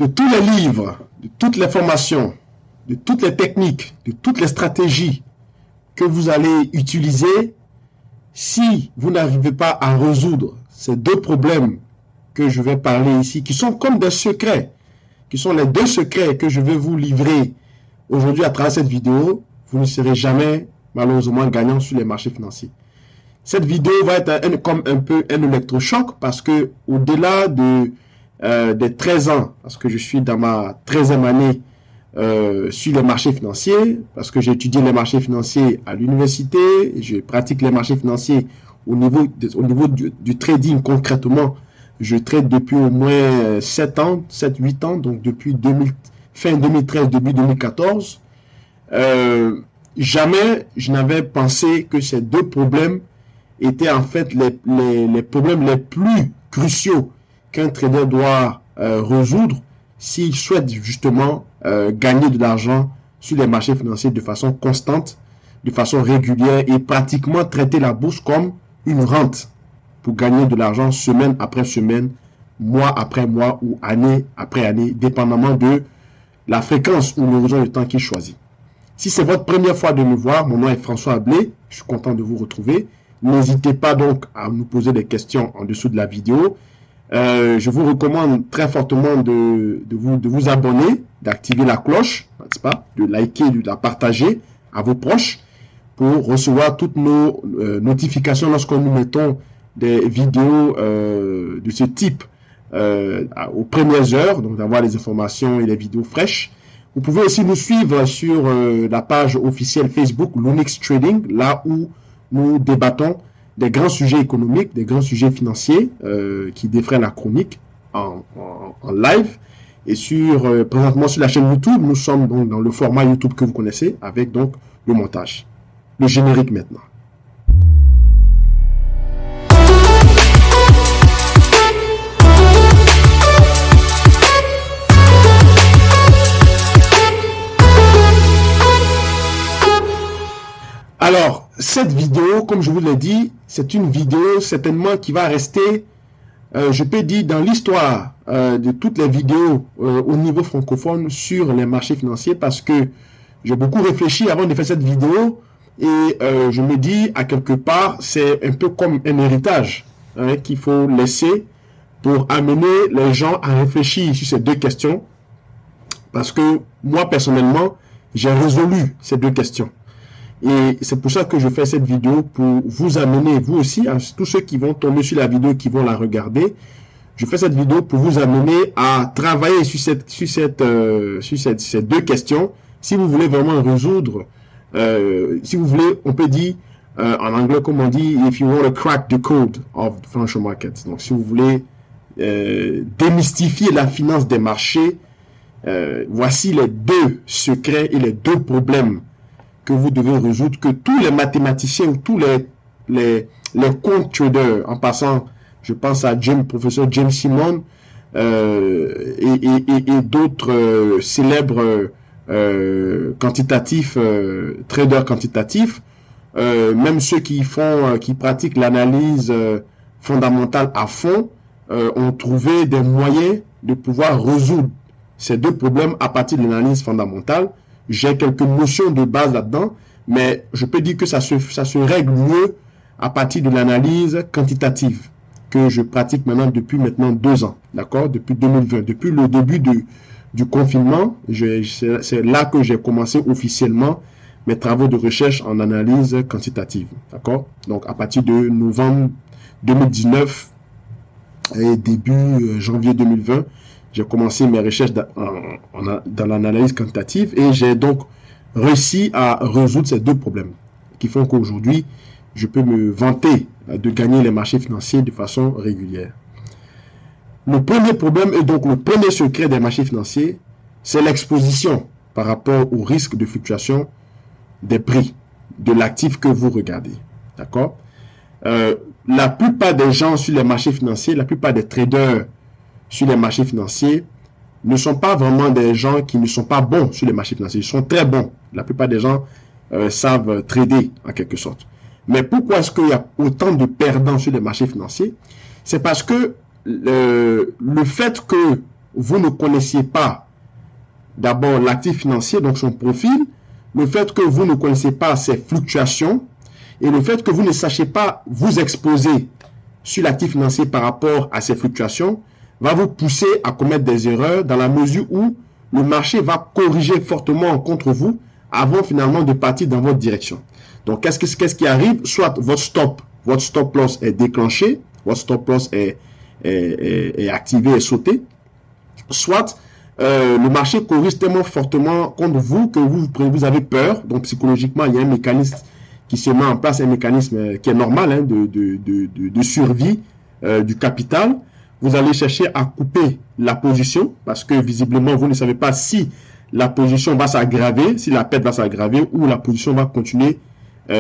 de tous les livres, de toutes les formations, de toutes les techniques, de toutes les stratégies que vous allez utiliser, si vous n'arrivez pas à résoudre ces deux problèmes que je vais parler ici, qui sont comme des secrets, qui sont les deux secrets que je vais vous livrer aujourd'hui à travers cette vidéo, vous ne serez jamais malheureusement gagnant sur les marchés financiers. Cette vidéo va être comme un peu un électrochoc parce que au-delà des 13 ans, parce que je suis dans ma 13e année sur les marchés financiers, parce que j'ai étudié les marchés financiers à l'université, je pratique les marchés financiers au niveau du trading concrètement. Je trade depuis au moins 7-8 ans, donc depuis fin 2013, début 2014. Jamais je n'avais pensé que ces deux problèmes étaient en fait les problèmes les plus cruciaux qu'un trader doit résoudre s'il souhaite justement gagner de l'argent sur les marchés financiers de façon constante, de façon régulière et pratiquement traiter la bourse comme une rente pour gagner de l'argent semaine après semaine, mois après mois ou année après année, dépendamment de la fréquence ou l'horizon de temps qu'il choisit. Si c'est votre première fois de me voir, mon nom est François Ablé, je suis content de vous retrouver. N'hésitez pas donc à nous poser des questions en dessous de la vidéo. Je vous recommande très fortement de vous abonner, d'activer la cloche, n'est-ce pas, de liker, de la partager à vos proches pour recevoir toutes nos notifications lorsque nous mettons des vidéos de ce type aux premières heures, donc d'avoir les informations et les vidéos fraîches. Vous pouvez aussi nous suivre sur la page officielle Facebook Lunix Trading, là où nous débattons des grands sujets économiques, des grands sujets financiers qui défraient la chronique en live. Et présentement sur la chaîne YouTube, nous sommes donc dans le format YouTube que vous connaissez, avec donc le montage. Le générique maintenant. Alors, cette vidéo, comme je vous l'ai dit, c'est une vidéo certainement qui va rester, je peux dire, dans l'histoire de toutes les vidéos au niveau francophone sur les marchés financiers parce que j'ai beaucoup réfléchi avant de faire cette vidéo et je me dis, à quelque part, c'est un peu comme un héritage qu'il faut laisser pour amener les gens à réfléchir sur ces deux questions parce que moi, personnellement, j'ai résolu ces deux questions. Et c'est pour ça que je fais cette vidéo, pour vous amener, vous aussi, à tous ceux qui vont tomber sur la vidéo, qui vont la regarder. Je fais cette vidéo pour vous amener à travailler sur ces deux questions. Si vous voulez vraiment résoudre, si vous voulez, on peut dire, en anglais, comme on dit, if you want to crack the code of the financial markets. Donc, si vous voulez démystifier la finance des marchés, voici les deux secrets et les deux problèmes que vous devez résoudre, que tous les mathématiciens ou tous les quant traders, en passant, je pense à professeur James Simon et d'autres célèbres quantitatifs, traders quantitatifs, même ceux qui pratiquent l'analyse fondamentale à fond, ont trouvé des moyens de pouvoir résoudre ces deux problèmes à partir de l'analyse fondamentale. J'ai quelques notions de base là-dedans, mais je peux dire que ça se règle mieux à partir de l'analyse quantitative que je pratique depuis 2 ans, d'accord, depuis 2020, depuis le début du confinement. C'est là que j'ai commencé officiellement mes travaux de recherche en analyse quantitative, d'accord. Donc à partir de novembre 2019 et début janvier 2020. J'ai commencé mes recherches dans l'analyse quantitative et j'ai donc réussi à résoudre ces deux problèmes qui font qu'aujourd'hui, je peux me vanter de gagner les marchés financiers de façon régulière. Le premier problème et donc le premier secret des marchés financiers, c'est l'exposition par rapport au risque de fluctuation des prix de l'actif que vous regardez. D'accord? La plupart des gens sur les marchés financiers, la plupart des traders sur les marchés financiers ne sont pas vraiment des gens qui ne sont pas bons sur les marchés financiers. Ils sont très bons. La plupart des gens savent trader en quelque sorte. Mais pourquoi est-ce qu'il y a autant de perdants sur les marchés financiers? C'est parce que le fait que vous ne connaissiez pas d'abord l'actif financier, donc son profil, le fait que vous ne connaissez pas ses fluctuations et le fait que vous ne sachiez pas vous exposer sur l'actif financier par rapport à ces fluctuations va vous pousser à commettre des erreurs dans la mesure où le marché va corriger fortement contre vous avant finalement de partir dans votre direction. Donc, qu'est-ce qui arrive? Soit votre stop loss est déclenché, votre stop loss est activé et sauté, soit le marché corrige tellement fortement contre vous que vous avez peur. Donc, psychologiquement, il y a un mécanisme qui se met en place, un mécanisme qui est normal hein, de survie du capital. Vous allez chercher à couper la position parce que visiblement, vous ne savez pas si la position va s'aggraver, si la perte va s'aggraver ou la position va continuer, va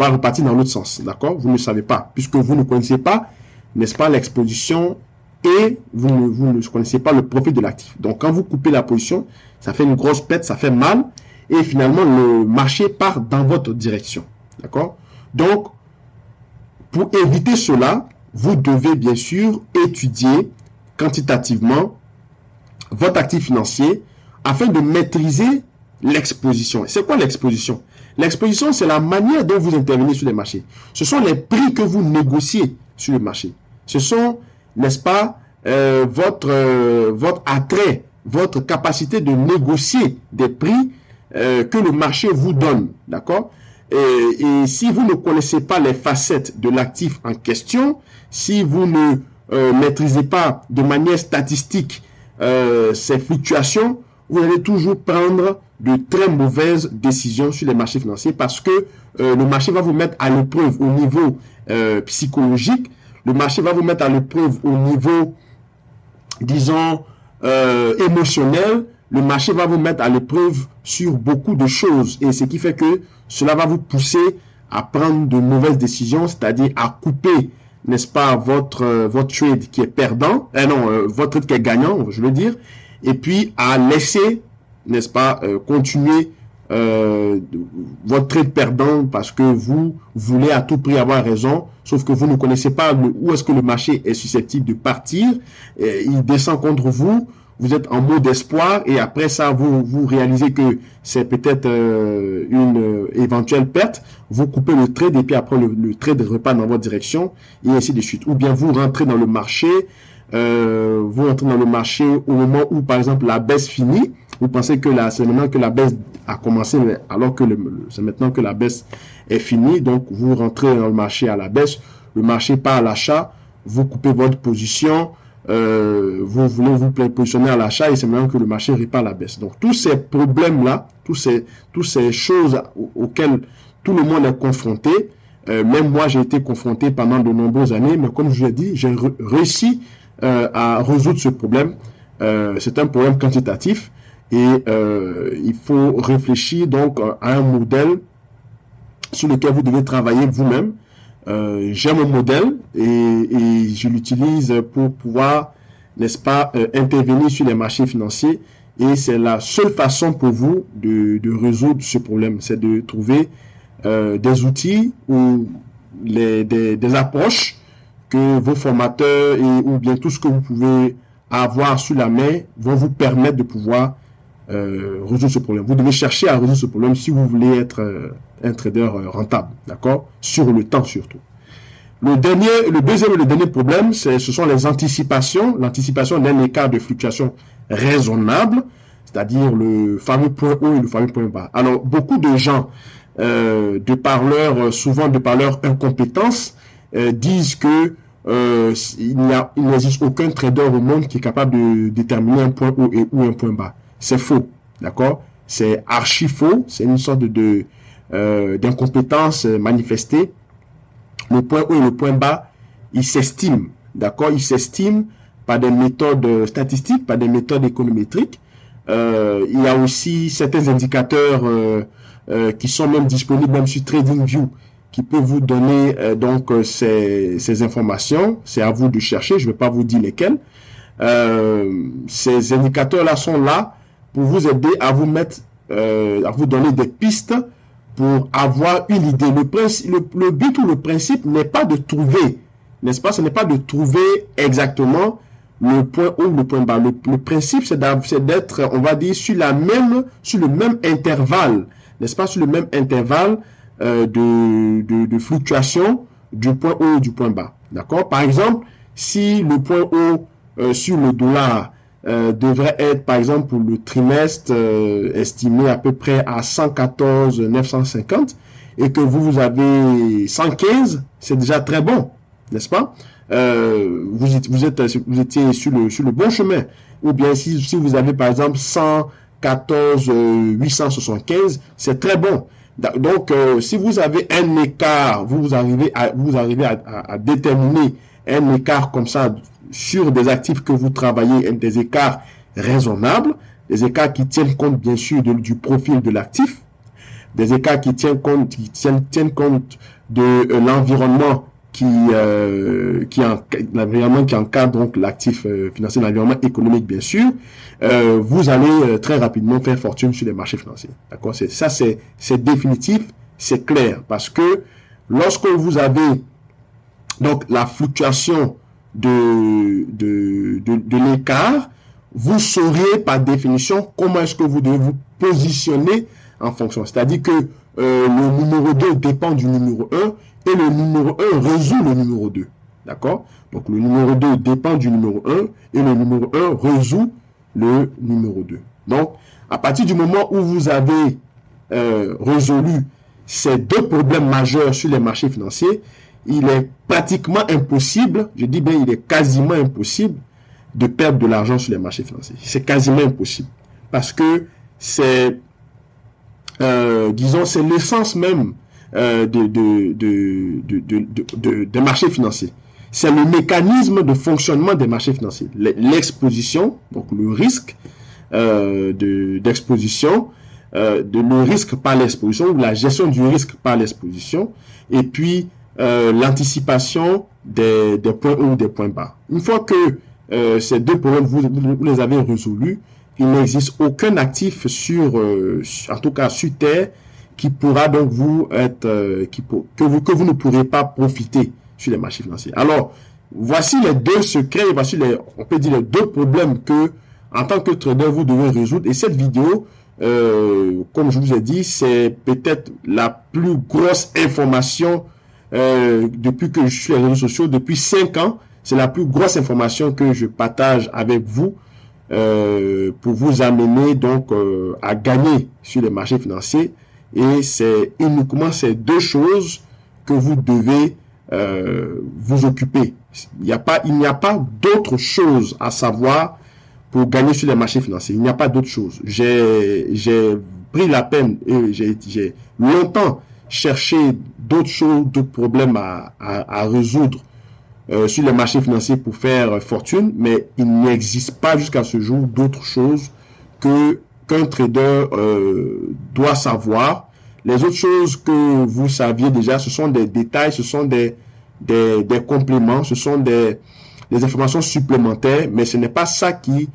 repartir dans l'autre sens. D'accord? Vous ne savez pas puisque vous ne connaissez pas, n'est-ce pas, l'exposition et vous ne connaissez pas le profit de l'actif. Donc, quand vous coupez la position, ça fait une grosse perte, ça fait mal et finalement, le marché part dans votre direction. D'accord? Donc, pour éviter cela, vous devez bien sûr étudier quantitativement votre actif financier afin de maîtriser l'exposition. C'est quoi l'exposition? L'exposition, c'est la manière dont vous intervenez sur les marchés. Ce sont les prix que vous négociez sur le marché. Ce sont, n'est-ce pas, votre attrait, votre capacité de négocier des prix que le marché vous donne. D'accord? Et si vous ne connaissez pas les facettes de l'actif en question, si vous ne maîtrisez pas de manière statistique ces fluctuations, vous allez toujours prendre de très mauvaises décisions sur les marchés financiers parce que le marché va vous mettre à l'épreuve au niveau psychologique, le marché va vous mettre à l'épreuve au niveau, disons, émotionnel, le marché va vous mettre à l'épreuve sur beaucoup de choses et ce qui fait que cela va vous pousser à prendre de mauvaises décisions, c'est-à-dire à couper, n'est-ce pas, votre trade qui est perdant, votre trade qui est gagnant, je veux dire, et puis à laisser, n'est-ce pas, continuer votre trade perdant parce que vous voulez à tout prix avoir raison, sauf que vous ne connaissez pas où est-ce que le marché est susceptible de partir, il descend contre vous, vous êtes en mode espoir et après ça, vous réalisez que c'est peut-être une éventuelle perte. Vous coupez le trade et puis après le trade repart dans votre direction et ainsi de suite. Ou bien vous rentrez dans le marché, au moment où par exemple la baisse finit. Vous pensez que c'est maintenant que la baisse a commencé alors que c'est maintenant que la baisse est finie. Donc vous rentrez dans le marché à la baisse, le marché part à l'achat, vous coupez votre position. Vous voulez vous positionner à l'achat et c'est maintenant que le marché repart à la baisse. Donc tous ces problèmes-là, toutes ces choses auxquelles tout le monde est confronté, même moi j'ai été confronté pendant de nombreuses années, mais comme je l'ai dit, j'ai réussi à résoudre ce problème. C'est un problème quantitatif et il faut réfléchir donc à un modèle sur lequel vous devez travailler vous-même. J'ai mon modèle et je l'utilise pour pouvoir, n'est-ce pas, intervenir sur les marchés financiers et c'est la seule façon pour vous de résoudre ce problème, c'est de trouver des outils ou des approches que vos formateurs ou bien tout ce que vous pouvez avoir sous la main vont vous permettre de pouvoir résoudre ce problème. Vous devez chercher à résoudre ce problème si vous voulez être un trader rentable, d'accord? Sur le temps surtout. Le deuxième et le dernier problème, ce sont les anticipations. L'anticipation d'un écart de fluctuation raisonnable, c'est-à-dire le fameux point haut et le fameux point bas. Alors, beaucoup de gens, souvent de par leur incompétence, disent que il n'existe aucun trader au monde qui est capable de déterminer un point haut ou un point bas. C'est faux, d'accord? C'est archi faux, c'est une sorte d'incompétence manifestée. Le point haut et le point bas, ils s'estiment, d'accord? Ils s'estiment par des méthodes statistiques, par des méthodes économétriques. Il y a aussi certains indicateurs qui sont même disponibles même sur TradingView qui peuvent vous donner donc ces informations. C'est à vous de chercher, je ne vais pas vous dire lesquels. Ces indicateurs-là sont là pour vous aider à vous donner des pistes pour avoir une idée. Le but ou le principe n'est pas de trouver, n'est-ce pas? Ce n'est pas de trouver exactement le point haut ou le point bas. Le principe, c'est d'être, on va dire, sur le même intervalle, n'est-ce pas, sur le même intervalle de fluctuation du point haut et du point bas. D'accord? Par exemple, si le point haut sur le dollar devrait être, par exemple, pour le trimestre estimé à peu près à 114 950 et que vous avez 115, c'est déjà très bon, n'est-ce pas? Vous étiez sur le bon chemin. Ou bien si vous avez par exemple 114 875, c'est très bon. Donc, si vous avez un écart, vous arrivez à déterminer un écart comme ça sur des actifs que vous travaillez, des écarts raisonnables, des écarts qui tiennent compte bien sûr du profil de l'actif, des écarts qui tiennent compte de l'environnement qui encadre donc l'actif financier, l'environnement économique bien sûr, vous allez très rapidement faire fortune sur les marchés financiers. D'accord? C'est définitif, c'est clair, parce que lorsque vous avez donc la fluctuation de l'écart, vous saurez par définition comment est-ce que vous devez vous positionner en fonction. C'est-à-dire que le numéro 2 dépend du numéro 1 et le numéro 1 résout le numéro 2. D'accord? Donc le numéro 2 dépend du numéro 1 et le numéro 1 résout le numéro 2. Donc, à partir du moment où vous avez résolu ces deux problèmes majeurs sur les marchés financiers, il est pratiquement impossible, je dis bien il est quasiment impossible de perdre de l'argent sur les marchés financiers. C'est quasiment impossible. Parce que c'est, disons, c'est l'essence même des marchés financiers. C'est le mécanisme de fonctionnement des marchés financiers. L'exposition, donc le risque d'exposition, le risque par l'exposition, ou la gestion du risque par l'exposition, et puis l'anticipation des points hauts ou des points bas. Une fois que ces deux problèmes, vous les avez résolus, il n'existe aucun actif en tout cas sur Terre, qui pourra donc vous être, que vous ne pourrez pas profiter sur les marchés financiers. Alors, voici les deux secrets, voici on peut dire les deux problèmes que, en tant que trader, vous devez résoudre. Et cette vidéo, comme je vous ai dit, c'est peut-être la plus grosse information depuis que je suis sur les réseaux sociaux, depuis 5 ans. C'est la plus grosse information que je partage avec vous pour vous amener donc à gagner sur les marchés financiers. Et c'est uniquement ces deux choses que vous devez vous occuper. Il n'y a pas d'autre chose à savoir pour gagner sur les marchés financiers. Il n'y a pas d'autre chose. J'ai pris la peine et j'ai longtemps cherché d'autres choses, d'autres problèmes à résoudre sur les marchés financiers pour faire fortune, mais il n'existe pas jusqu'à ce jour d'autres choses qu'un trader doit savoir. Les autres choses que vous saviez déjà, ce sont des détails, ce sont des compléments, ce sont des informations supplémentaires, mais ce n'est pas ça qui,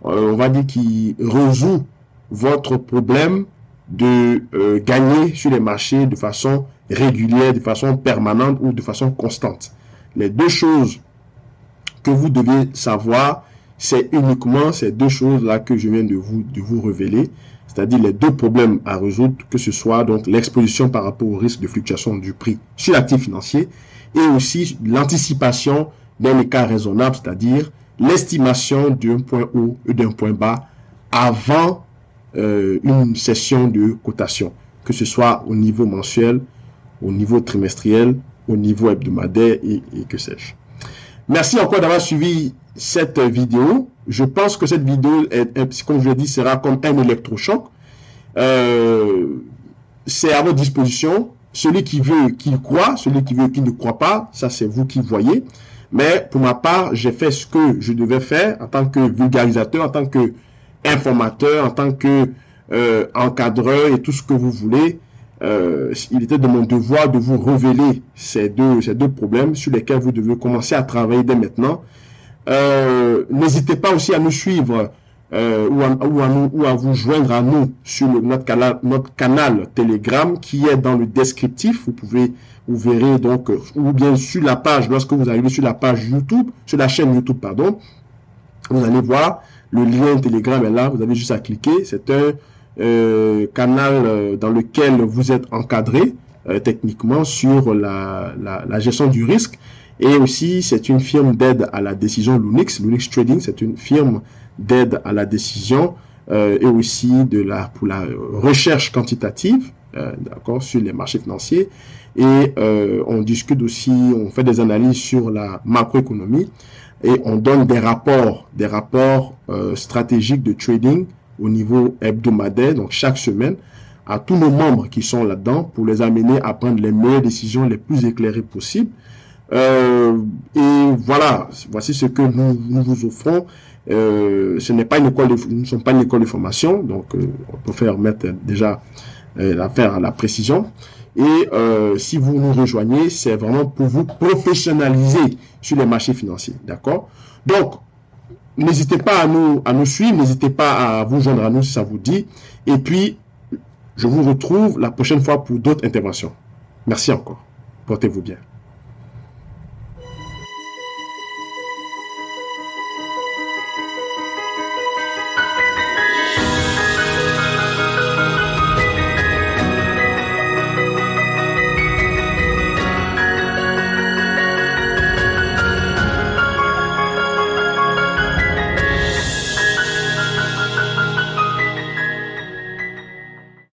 on va dire, qui résout votre problème de gagner sur les marchés de façon régulière, de façon permanente ou de façon constante. Les deux choses que vous devez savoir, c'est uniquement ces deux choses-là que je viens de vous révéler, c'est-à-dire les deux problèmes à résoudre, que ce soit donc l'exposition par rapport au risque de fluctuation du prix sur l'actif financier et aussi l'anticipation d'un écart raisonnable, c'est-à-dire l'estimation d'un point haut et d'un point bas avant une session de cotation, que ce soit au niveau mensuel, au niveau trimestriel, au niveau hebdomadaire et que sais-je. Merci encore d'avoir suivi cette vidéo. Je pense que cette vidéo, comme je l'ai dit, sera comme un électrochoc. C'est à votre disposition. Celui qui veut, qu'il croit. Celui qui veut, qu'il ne croit pas. Ça, c'est vous qui voyez. Mais pour ma part, j'ai fait ce que je devais faire en tant que vulgarisateur, en tant que informateur, en tant que encadreur et tout ce que vous voulez. Il était de mon devoir de vous révéler ces deux problèmes sur lesquels vous devez commencer à travailler dès maintenant. N'hésitez pas aussi à nous suivre ou à vous joindre à nous sur notre canal Telegram qui est dans le descriptif. Vous verrez donc, ou bien sur la page, lorsque vous arrivez sur la page YouTube, sur la chaîne YouTube, pardon, Vous allez voir, le lien Telegram est là, vous avez juste à cliquer. C'est un canal dans lequel vous êtes encadré techniquement sur la gestion du risque. Et aussi, c'est une firme d'aide à la décision Lunix. Lunix Trading, c'est une firme d'aide à la décision et aussi pour la recherche quantitative, d'accord, sur les marchés financiers. Et on discute aussi, on fait des analyses sur la macroéconomie et on donne des rapports stratégiques de trading au niveau hebdomadaire, donc chaque semaine, à tous nos membres qui sont là-dedans pour les amener à prendre les meilleures décisions les plus éclairées possibles. Et voilà, voici ce que nous vous offrons. Ce n'est pas une école nous ne sommes pas une école de formation, donc on peut faire mettre déjà l'affaire à la précision. Et si vous nous rejoignez, c'est vraiment pour vous professionnaliser sur les marchés financiers, d'accord? Donc, n'hésitez pas à nous suivre, n'hésitez pas à vous joindre à nous si ça vous dit. Et puis, je vous retrouve la prochaine fois pour d'autres interventions. Merci encore. Portez-vous bien.